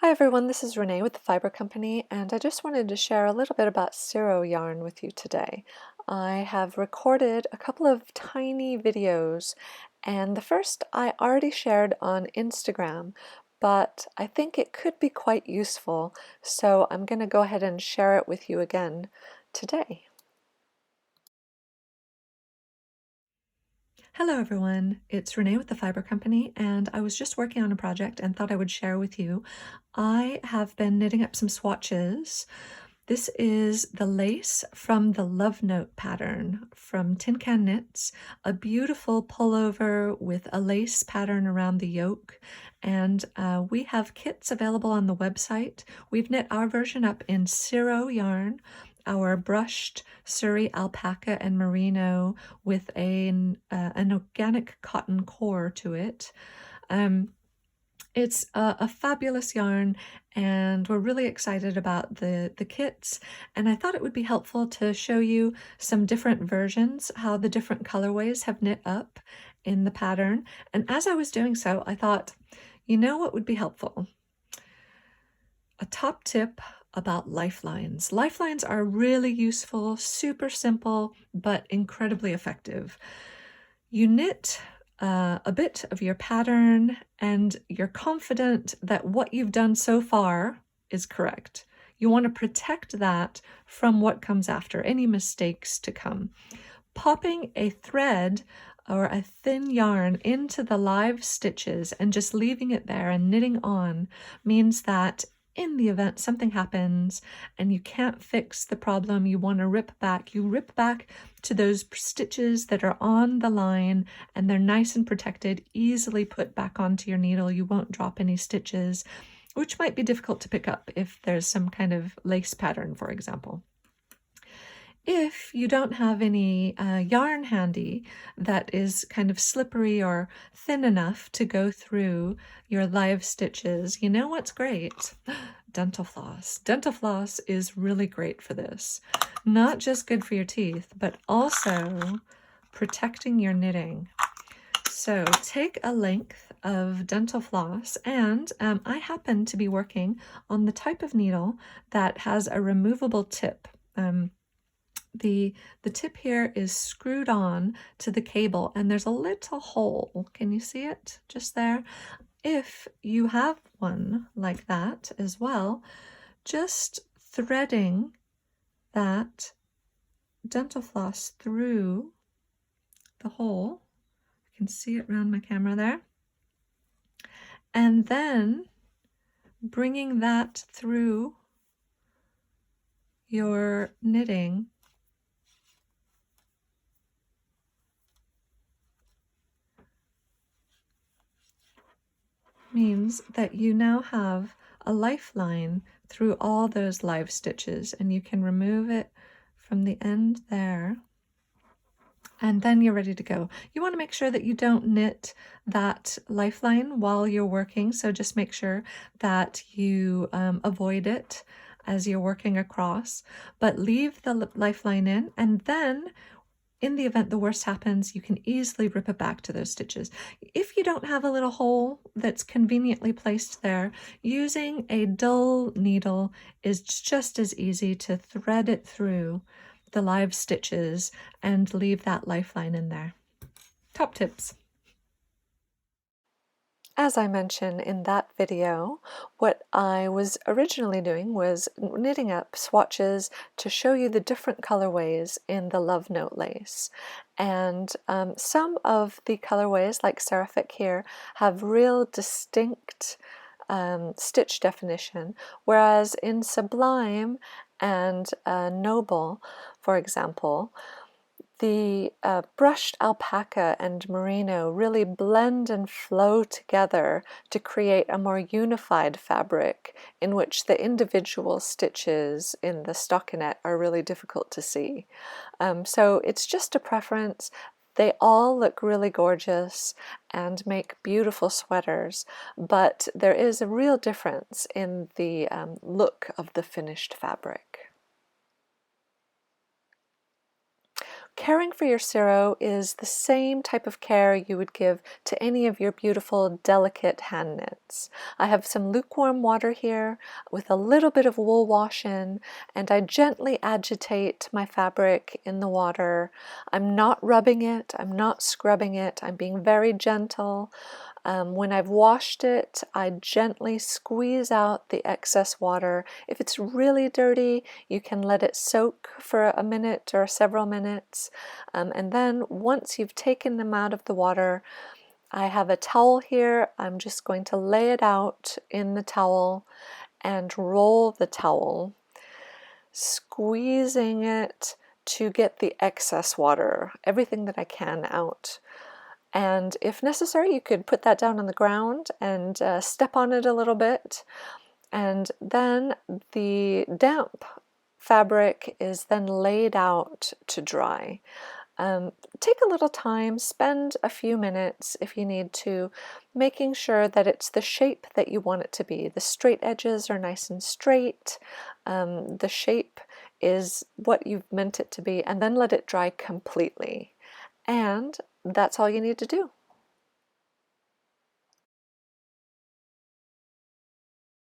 Hi everyone, this is Renee with the Fibre Company, and I just wanted to share a little bit about Cirro yarn with you today. I have recorded a couple of tiny videos, and the first I already shared on Instagram, but I think it could be quite useful, so I'm going to go ahead and share it with you again today. Hello everyone, it's Renee with the Fibre Company, and I was just working on a project and thought I would share with you. I have been knitting up some swatches. This is the lace from the Love Note pattern from Tin Can Knits, a beautiful pullover with a lace pattern around the yoke, and we have kits available on the website. We've knit our version up in Cirro yarn, our brushed Suri alpaca and merino with an organic cotton core to it. It's a fabulous yarn, and we're really excited about the kits, and I thought it would be helpful to show you some different versions, how the different colorways have knit up in the pattern. And as I was doing so, I thought, you know what would be helpful? A top tip about lifelines. Lifelines are really useful, super simple, but incredibly effective. You knit a bit of your pattern and you're confident that what you've done so far is correct. You want to protect that from what comes after, any mistakes to come. Popping a thread or a thin yarn into the live stitches and just leaving it there and knitting on means that in the event something happens and you can't fix the problem, you want to rip back, you rip back to those stitches that are on the line and they're nice and protected, easily put back onto your needle. You won't drop any stitches, which might be difficult to pick up if there's some kind of lace pattern, for example. If you don't have any yarn handy that is kind of slippery or thin enough to go through your live stitches, you know what's great? Dental floss. Dental floss is really great for this. Not just good for your teeth, but also protecting your knitting. So take a length of dental floss, and I happen to be working on the type of needle that has a removable tip. The tip here is screwed on to the cable and there's a little hole. Can you see it just there? If you have one like that as well, just threading that dental floss through the hole, you can see it around my camera there, and then bringing that through your knitting means that you now have a lifeline through all those live stitches, and you can remove it from the end there, and then you're ready to go. You want to make sure that you don't knit that lifeline while you're working, so just make sure that you avoid it as you're working across, but leave the lifeline in, and then in the event the worst happens, you can easily rip it back to those stitches. If you don't have a little hole that's conveniently placed there, using a dull needle is just as easy to thread it through the live stitches and leave that lifeline in there. Top tips. As I mentioned in that video, what I was originally doing was knitting up swatches to show you the different colorways in the Love Note lace. And some of the colorways, like Seraphic here, have real distinct stitch definition, whereas in Sublime and Noble, for example, the brushed alpaca and merino really blend and flow together to create a more unified fabric in which the individual stitches in the stockinette are really difficult to see. So it's just a preference. They all look really gorgeous and make beautiful sweaters, but there is a real difference in the look of the finished fabric. caring for your Cirro is the same type of care you would give to any of your beautiful, delicate hand knits. I have some lukewarm water here with a little bit of wool wash in, and I gently agitate my fabric in the water. I'm not rubbing it, I'm not scrubbing it, I'm being very gentle. When I've washed it, I gently squeeze out the excess water. If it's really dirty, you can let it soak for a minute or several minutes. And then once you've taken them out of the water, I have a towel here. I'm just going to lay it out in the towel and roll the towel, squeezing it to get the excess water, everything that I can out. And if necessary, you could put that down on the ground and step on it a little bit. And then the damp fabric is then laid out to dry. Take a little time, spend a few minutes if you need to, making sure that it's the shape that you want it to be. The straight edges are nice and straight. The shape is what you've meant it to be, and then let it dry completely. And that's all you need to do.